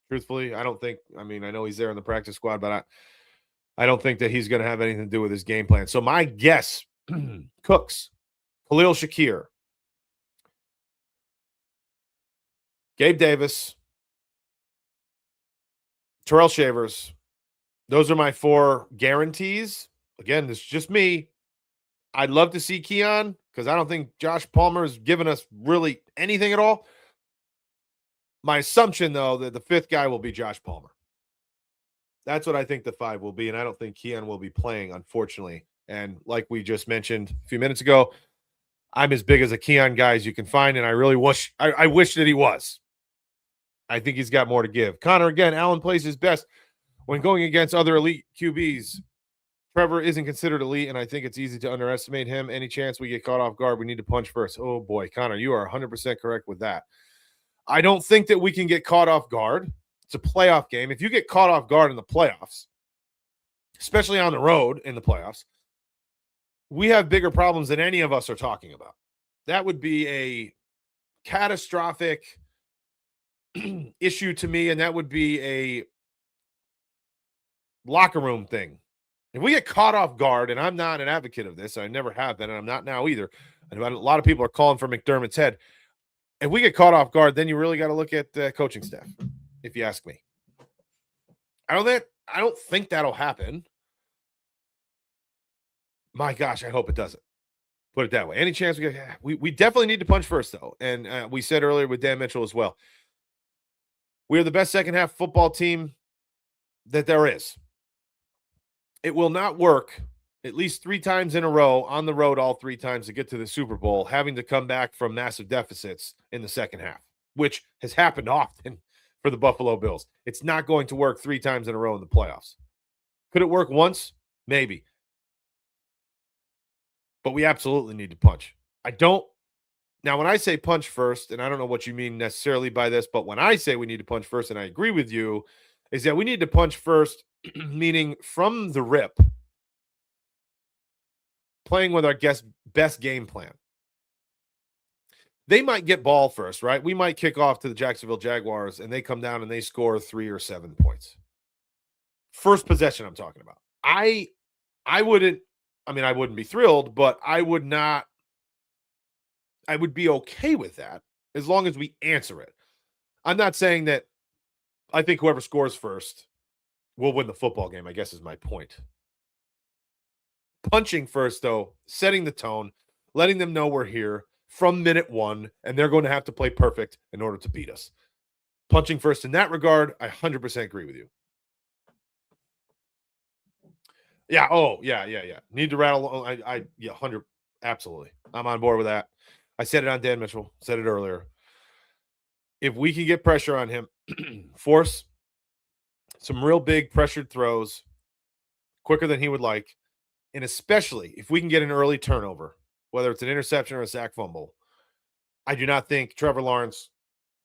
Truthfully, I don't think. I mean, I know he's there in the practice squad, but I don't think that he's going to have anything to do with his game plan. So my guess, Cooks, Khalil Shakir, Gabe Davis, Terrell Shavers. Those are my 4 guarantees. Again, this is just me. I'd love to see Keon because I don't think Josh Palmer has given us really anything at all. My assumption, though, that the 5th guy will be Josh Palmer. That's what I think the 5 will be, and I don't think Keon will be playing, unfortunately. And like we just mentioned a few minutes ago, I'm as big as a Keon guy as you can find, and I really wish I wish that he was. I think he's got more to give. Connor, again, Allen plays his best when going against other elite QBs. Trevor isn't considered elite, and I think it's easy to underestimate him. Any chance we get caught off guard, we need to punch first. Oh, boy, Connor, you are 100% correct with that. I don't think that we can get caught off guard. It's a playoff game. If you get caught off guard in the playoffs, especially on the road in the playoffs, we have bigger problems than any of us are talking about. That would be a catastrophic issue to me, and that would be a locker room thing. If we get caught off guard, and I'm not an advocate of this, I never have been, and I'm not now either, and a lot of people are calling for McDermott's head. If we get caught off guard, then you really got to look at the coaching staff, if you ask me. I don't think that'll happen. My gosh, I hope it doesn't. Put it that way. Any chance we definitely need to punch first, though. And we said earlier with Dan Mitchell as well. We are the best second half football team that there is. It will not work at least 3 times in a row on the road, all 3 times to get to the Super Bowl, having to come back from massive deficits in the second half, which has happened often for the Buffalo Bills. It's not going to work 3 times in a row in the playoffs. Could it work once? Maybe. But we absolutely need to punch. Now, when I say punch first, and I don't know what you mean necessarily by this, but when I say we need to punch first, and I agree with you, is that we need to punch first, meaning from the rip, playing with our best game plan. They might get ball first, right? We might kick off to the Jacksonville Jaguars, and they come down and they score 3 or 7 points. First possession I'm talking about. I wouldn't be thrilled, but I would be okay with that as long as we answer it. I'm not saying that I think whoever scores first will win the football game, I guess is my point. Punching first, though, setting the tone, letting them know we're here from minute 1, and they're going to have to play perfect in order to beat us. Punching first in that regard, I 100% agree with you. Yeah. Oh, yeah. Need to rattle. I 100. Absolutely. I'm on board with that. I said it on Dan Mitchell. Said it earlier. If we can get pressure on him, force some real big pressured throws quicker than he would like, and especially if we can get an early turnover, whether it's an interception or a sack fumble, I do not think Trevor Lawrence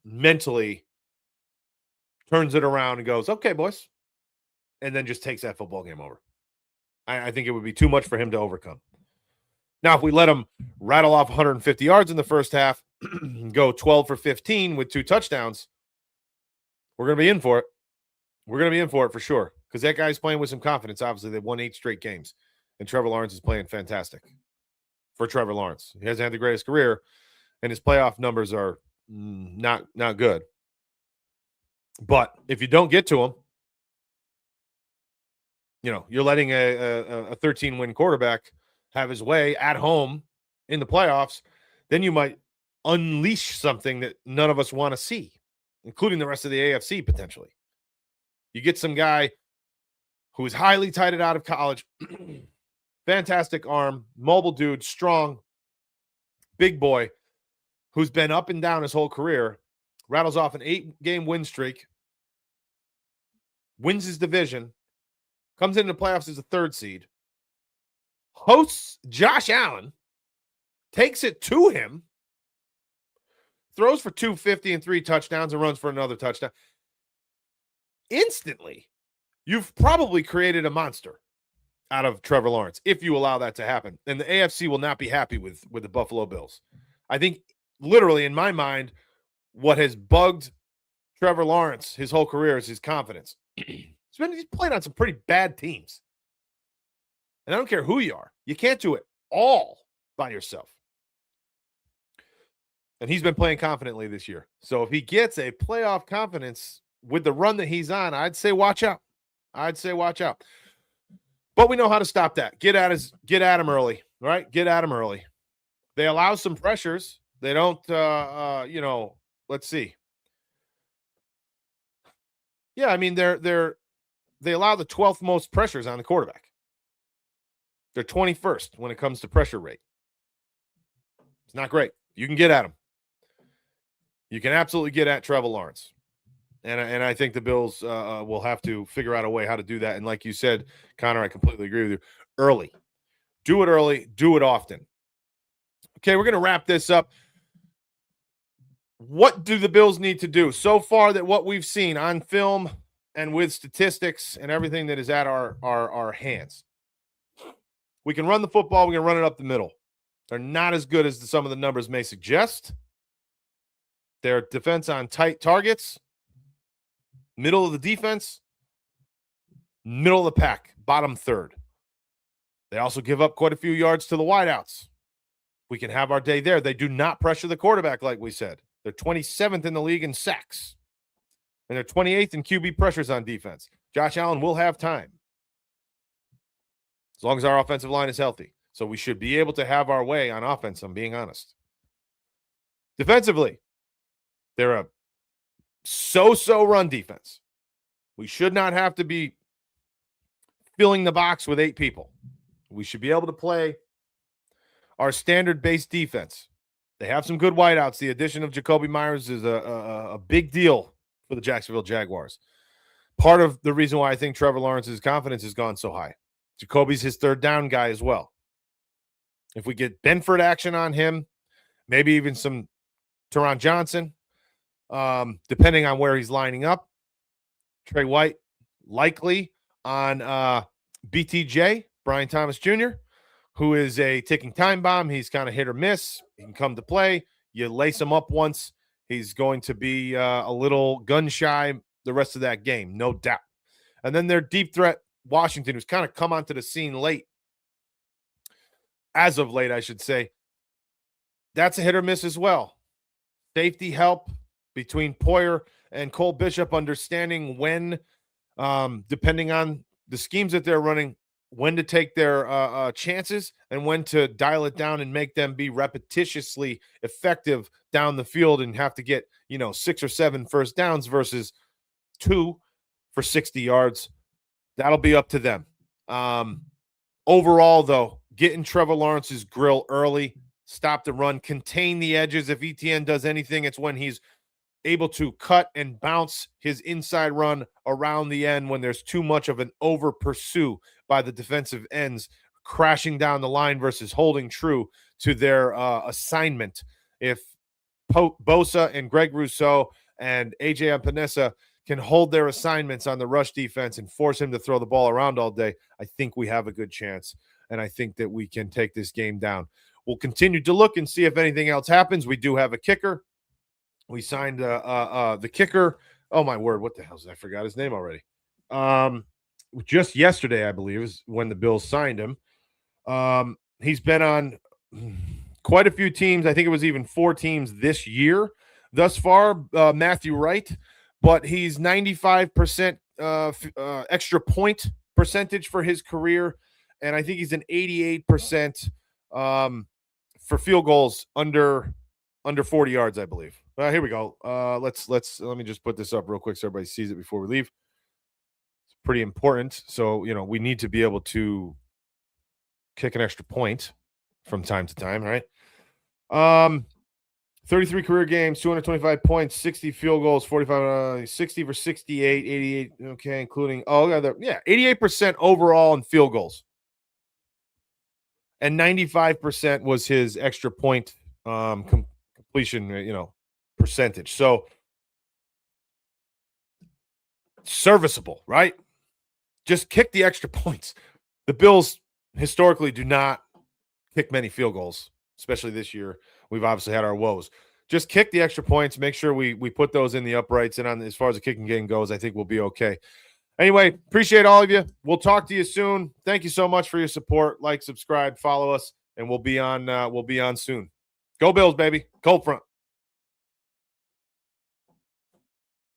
mentally turns it around and goes, okay, boys, and then just takes that football game over. I think it would be too much for him to overcome. Now, if we let him rattle off 150 yards in the first half, go 12 for 15 with 2 touchdowns, we're going to be in for it. We're going to be in for it for sure because that guy's playing with some confidence. Obviously, they've won 8 straight games, and Trevor Lawrence is playing fantastic for Trevor Lawrence. He hasn't had the greatest career, and his playoff numbers are not good. But if you don't get to him, you're letting a 13-win quarterback have his way at home in the playoffs, then you might unleash something that none of us want to see, including the rest of the AFC potentially. You get some guy who is highly touted out of college, fantastic arm, mobile dude, strong, big boy, who's been up and down his whole career, rattles off an 8-game win streak, wins his division, comes into the playoffs as a 3rd seed, hosts Josh Allen, takes it to him, throws for 250 and 3 touchdowns and runs for another touchdown. Instantly, you've probably created a monster out of Trevor Lawrence if you allow that to happen. And the AFC will not be happy with the Buffalo Bills. I think literally in my mind, what has bugged Trevor Lawrence his whole career is his confidence. He's played on some pretty bad teams. And I don't care who you are. You can't do it all by yourself. And he's been playing confidently this year. So if he gets a playoff confidence with the run that he's on, I'd say watch out. But we know how to stop that. Get at him early, right? Get at him early. They allow some pressures. They don't, let's see. Yeah, I mean, they allow the 12th most pressures on the quarterback. They're 21st when it comes to pressure rate. It's not great. You can get at him. You can absolutely get at Trevor Lawrence. And I think the Bills will have to figure out a way how to do that. And like you said, Connor, I completely agree with you. Early. Do it early. Do it often. Okay, we're going to wrap this up. What do the Bills need to do? So far that what we've seen on film and with statistics and everything that is at our hands. We can run the football. We can run it up the middle. They're not as good as some of the numbers may suggest. Their defense on tight targets. Middle of the defense, middle of the pack, bottom 3rd. They also give up quite a few yards to the wideouts. We can have our day there. They do not pressure the quarterback, like we said. They're 27th in the league in sacks. And they're 28th in QB pressures on defense. Josh Allen will have time. As long as our offensive line is healthy. So we should be able to have our way on offense, I'm being honest. Defensively, they're a so-so run defense. We should not have to be filling the box with 8 people. We should be able to play our standard base defense. They have some good wideouts. The addition of Jacoby Myers is a big deal for the Jacksonville Jaguars. Part of the reason why I think Trevor Lawrence's confidence has gone so high. Jacoby's his 3rd down guy as well. If we get Benford action on him, maybe even some Teron Johnson, depending on where he's lining up. Trey White likely on BTJ, Brian Thomas Jr., who is a ticking time bomb. He's kind of hit or miss. He can come to play. You lace him up once, he's going to be a little gun shy the rest of that game, no doubt. And then their deep threat, Washington, who's kind of come onto the scene late. As of late, I should say. That's a hit or miss as well. Safety help between Poyer and Cole Bishop, understanding when, depending on the schemes that they're running, when to take their chances and when to dial it down and make them be repetitiously effective down the field and have to get, 6 or 7 first downs versus 2 for 60 yards. That'll be up to them. Overall, though, getting Trevor Lawrence's grill early, stop the run, contain the edges. If ETN does anything, it's when he's able to cut and bounce his inside run around the end when there's too much of an over pursue by the defensive ends, crashing down the line versus holding true to their assignment. If Bosa and Greg Rousseau and AJ Epinesa can hold their assignments on the rush defense and force him to throw the ball around all day, I think we have a good chance. And I think that we can take this game down. We'll continue to look and see if anything else happens. We do have a kicker. We signed the kicker. Oh, my word. What the hell? I forgot his name already. Just yesterday, I believe, is when the Bills signed him. He's been on quite a few teams. I think it was even 4 teams this year thus far. Matthew Wright, but he's 95% extra point percentage for his career, and I think he's an 88% for field goals under 40 yards, I believe. Here we go. Let me just put this up real quick so everybody sees it before we leave. It's pretty important. So, we need to be able to kick an extra point from time to time, right? 33 career games, 225 points, 60 field goals, 45, 60 for 68, 88. Okay, including 88% overall in field goals, and 95% was his extra point completion, percentage. So serviceable, right? Just kick the extra points. The Bills historically do not kick many field goals, especially this year. We've obviously had our woes. Just kick the extra points. Make sure we put those in the uprights. And as far as the kicking game goes, I think we'll be okay. Anyway, appreciate all of you. We'll talk to you soon. Thank you so much for your support. Like, subscribe, follow us, and we'll be on soon. Go Bills, baby. Cold front.